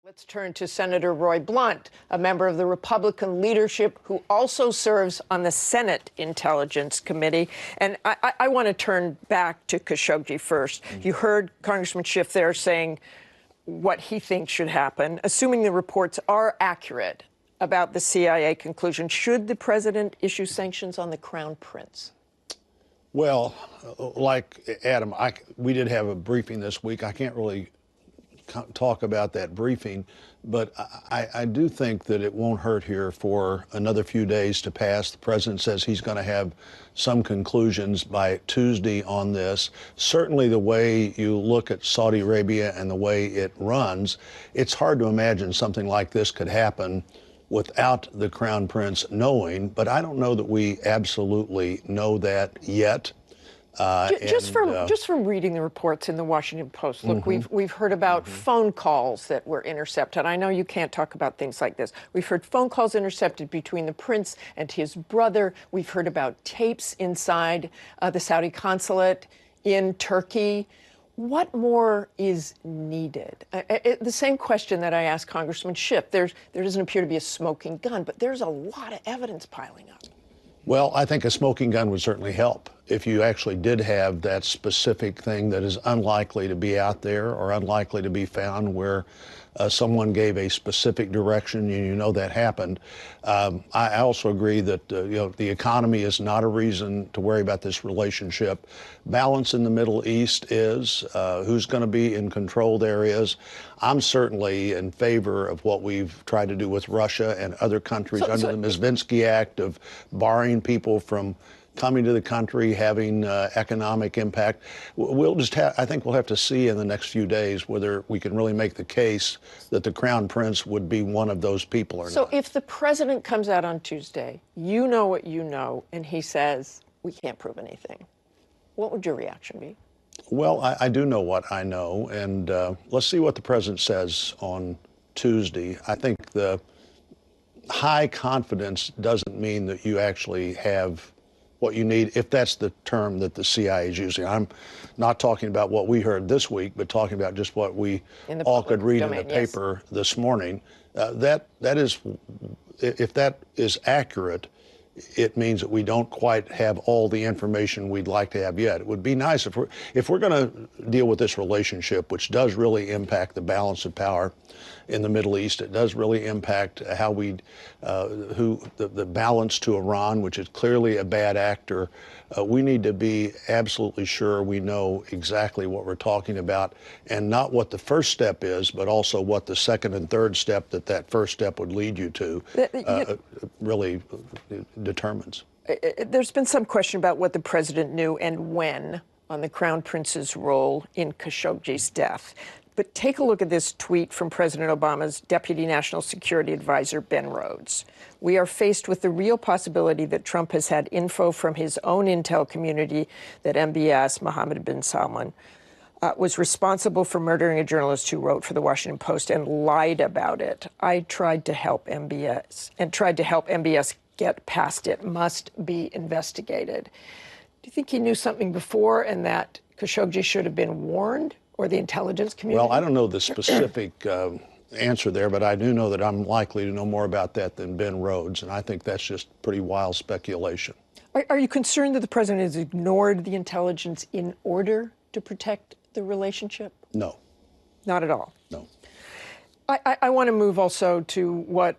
Let's turn to Senator Roy Blunt, a member of the Republican leadership who also serves on the Senate Intelligence Committee. And I want to turn back to Khashoggi first. You heard Congressman Schiff there saying what he thinks should happen. Assuming the reports are accurate about the CIA conclusion, should the president issue sanctions on the Crown Prince? Well, like Adam, we did have a briefing this week. I can't really talk about that briefing, but I do think that it won't hurt here for another few days to pass. The president says he's going to have some conclusions by Tuesday on this. Certainly the way you look at Saudi Arabia and the way it runs, it's hard to imagine something like this could happen without the Crown Prince knowing, but I don't know that we absolutely know that yet. Just from reading the reports in the Washington Post, look, we've heard about phone calls that were intercepted. I know you can't talk about things like this. We've heard phone calls intercepted between the prince and his brother. We've heard about tapes inside the Saudi consulate in Turkey. What more is needed? The same question that I asked Congressman Schiff. There doesn't appear to be a smoking gun, but there's a lot of evidence piling up. Well, I think a smoking gun would certainly help if you actually did have that specific thing that is unlikely to be out there or unlikely to be found where someone gave a specific direction and you know that happened. I also agree that the economy is not a reason to worry about this relationship. Balance in the Middle East is who's going to be in controlled areas. I'm certainly in favor of what we've tried to do with Russia and other countries under the Magnitsky Act of barring people from coming to the country, having economic impact. We'll just I think we'll have to see in the next few days whether we can really make the case that the Crown Prince would be one of those people or not. So if the president comes out on Tuesday, you know what you know, and he says, we can't prove anything, what would your reaction be? Well, I do know what I know, and let's see what the president says on Tuesday. I think the high confidence doesn't mean that you actually have what you need, if that's the term that the CIA is using. I'm not talking about what we heard this week, but talking about just what we all could read in the paper this morning. That is, if that is accurate, it means that we don't quite have all the information we'd like to have yet. It would be nice if we're going to deal with this relationship, which does really impact the balance of power in the Middle East. It does really impact how the balance to Iran, which is clearly a bad actor. We need to be absolutely sure we know exactly what we're talking about, and not what the first step is, but also what the second and third step that first step would lead you to really determines. There's been some question about what the president knew and when on the Crown Prince's role in Khashoggi's death. But take a look at this tweet from President Obama's Deputy National Security Advisor, Ben Rhodes. We are faced with the real possibility that Trump has had info from his own intel community that MBS, Mohammed bin Salman, was responsible for murdering a journalist who wrote for the Washington Post and lied about it. I tried to help MBS get past it. Must be investigated. Do you think he knew something before and that Khashoggi should have been warned? Or the intelligence community? Well, I don't know the specific answer there, but I do know that I'm likely to know more about that than Ben Rhodes, and I think that's just pretty wild speculation. Are you concerned that the president has ignored the intelligence in order to protect the relationship? No. Not at all? No. I want to move also to what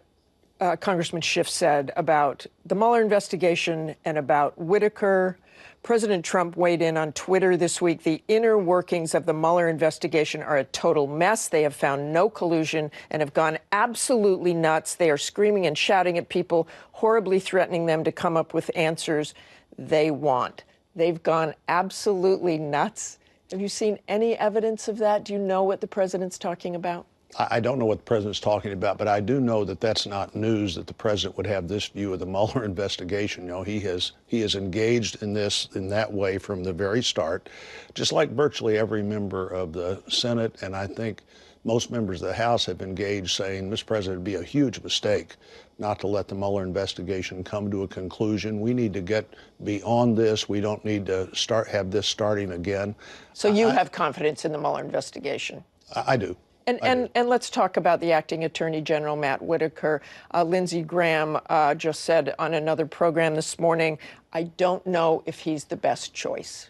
Congressman Schiff said about the Mueller investigation and about Whitaker. President Trump weighed in on Twitter this week. The inner workings of the Mueller investigation are a total mess. They have found no collusion and have gone absolutely nuts. They are screaming and shouting at people, horribly threatening them to come up with answers they want. They've gone absolutely nuts. Have you seen any evidence of that? Do you know what the president's talking about? I don't know what the president's talking about, but I do know that that's not news that the president would have this view of the Mueller investigation. You know, he has engaged in this in that way from the very start, just like virtually every member of the Senate, and I think most members of the House have engaged saying, Mr. President, it would be a huge mistake not to let the Mueller investigation come to a conclusion. We need to get beyond this. We don't need to have this starting again. So you have confidence in the Mueller investigation? I do. And let's talk about the acting Attorney General, Matt Whitaker. Lindsey Graham just said on another program this morning, I don't know if he's the best choice.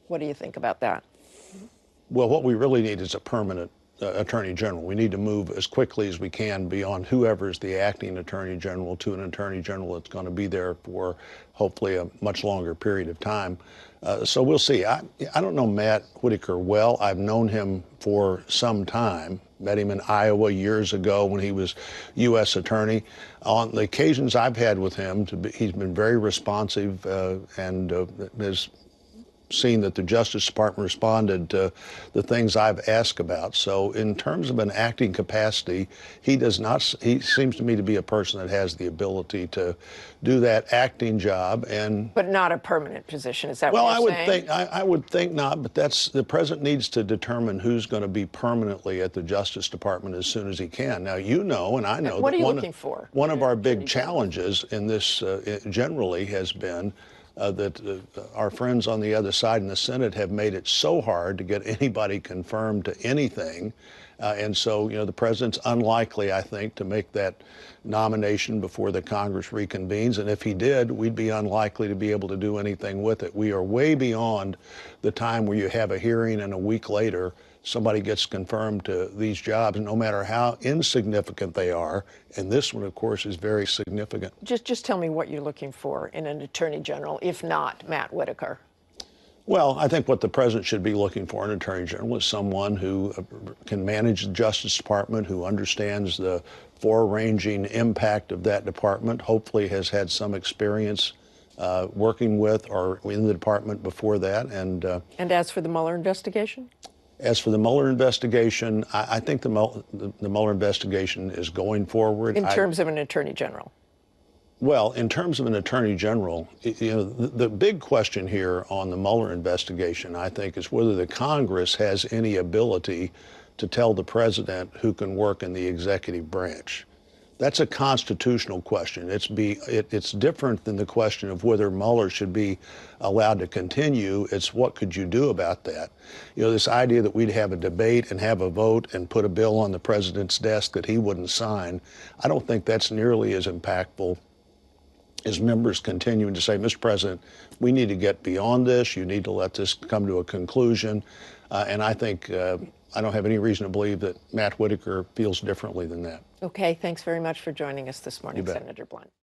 What do you think about that? Well, what we really need is a permanent Attorney General. We need to move as quickly as we can beyond whoever's the acting Attorney General to an Attorney General that's going to be there for hopefully a much longer period of time. So we'll see. I don't know Matt Whitaker well. I've known him for some time. Met him in Iowa years ago when he was U.S. Attorney. On the occasions I've had with him, he's been very responsive and has seen that the Justice Department responded to the things I've asked about. So in terms of an acting capacity, he seems to me to be a person that has the ability to do that acting job. But not a permanent position, is that well, what you're saying? I would think not, but the president needs to determine who's going to be permanently at the Justice Department as soon as he can. Now, you know, and I know what that are you looking for? One of our big challenges in this generally has been that our friends on the other side in the Senate have made it so hard to get anybody confirmed to anything. And so, the president's unlikely, I think, to make that nomination before the Congress reconvenes. And if he did, we'd be unlikely to be able to do anything with it. We are way beyond the time where you have a hearing and a week later somebody gets confirmed to these jobs, no matter how insignificant they are. And this one, of course, is very significant. Just tell me what you're looking for in an Attorney General, if not Matt Whitaker. Well, I think what the president should be looking for in an Attorney General is someone who can manage the Justice Department, who understands the far-ranging impact of that department, hopefully has had some experience working with or in the department before that. And as for the Mueller investigation? As for the Mueller investigation, I think the Mueller investigation is going forward. In terms of an Attorney General? Well, in terms of an Attorney General, the big question here on the Mueller investigation, I think, is whether the Congress has any ability to tell the president who can work in the executive branch. That's a constitutional question. It's different than the question of whether Mueller should be allowed to continue. It's what could you do about that? This idea that we'd have a debate and have a vote and put a bill on the president's desk that he wouldn't sign, I don't think that's nearly as impactful as members continuing to say, Mr. President, we need to get beyond this. You need to let this come to a conclusion. And I think I don't have any reason to believe that Matt Whitaker feels differently than that. Okay, thanks very much for joining us this morning, Senator Blunt.